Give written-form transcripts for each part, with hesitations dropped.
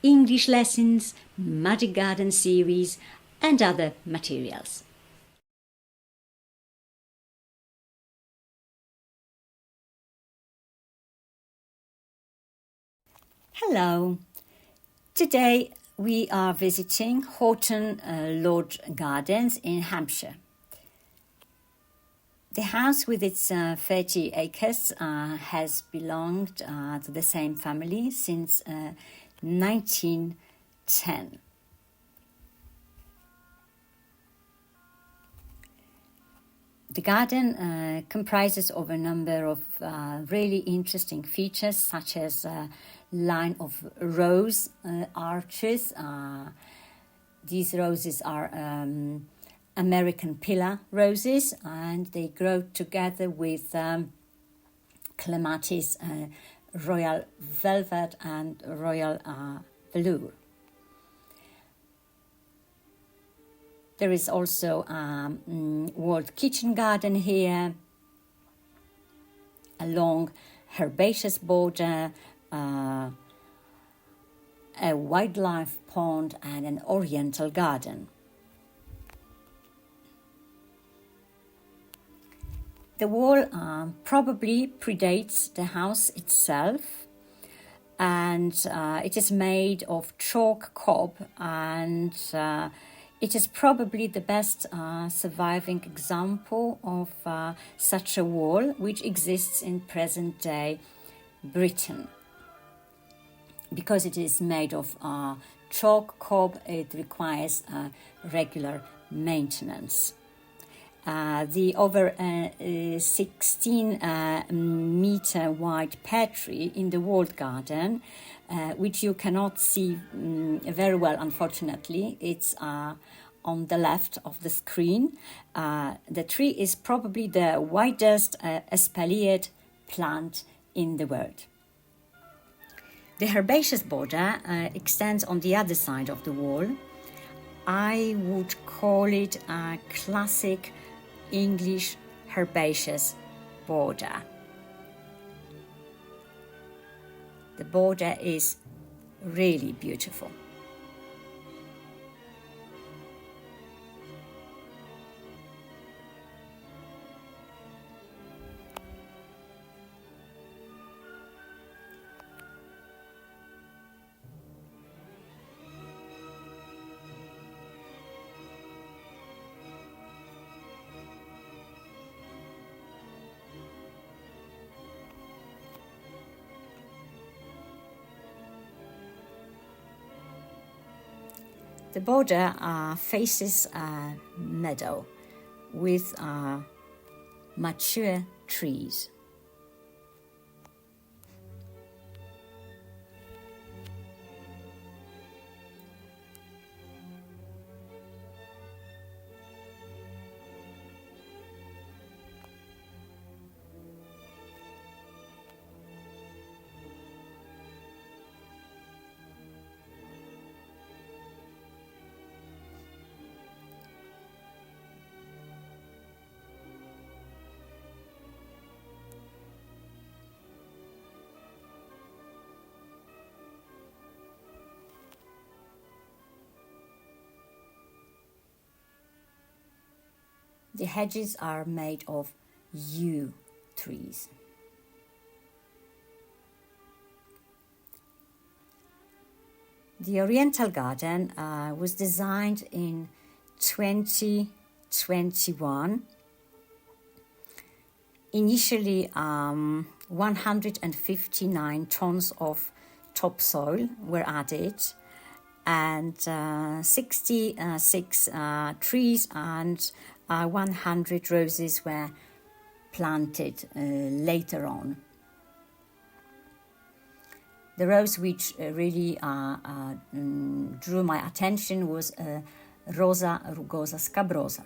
English lessons, Magic Garden series and other materials. Hello! Today we are visiting Houghton Lodge Gardens in Hampshire. The house with its 30 acres has belonged to the same family since 1910. The garden comprises of a number of really interesting features, such as a line of rose arches. These roses are American pillar roses, and they grow together with clematis, royal velvet and royal velour. There is also a walled kitchen garden here, a long herbaceous border, a wildlife pond and an oriental garden. The wall probably predates the house itself, and it is made of chalk cob, and it is probably the best surviving example of such a wall which exists in present-day Britain. Because it is made of chalk cob, it requires regular maintenance. The over 16 meter wide pear tree in the walled garden, which you cannot see very well, unfortunately, it's on the left of the screen. The tree is probably the widest espaliered plant in the world. The herbaceous border extends on the other side of the wall. I would call it a classic English herbaceous border. The border is really beautiful. The border faces a meadow with mature trees. The hedges are made of yew trees. The Oriental Garden was designed in 2021. Initially, 159 tons of topsoil were added, and 66 trees and 100 roses were planted later on. The rose which really drew my attention was Rosa rugosa scabrosa.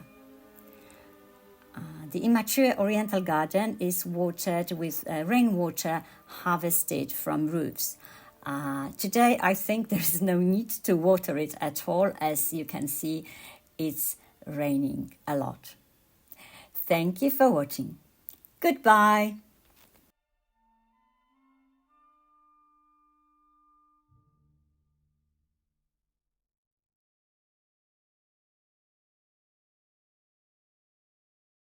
The immature Oriental Garden is watered with rainwater harvested from roofs. Today I think there is no need to water it at all. As you can see, it's raining a lot. Thank you for watching. Goodbye.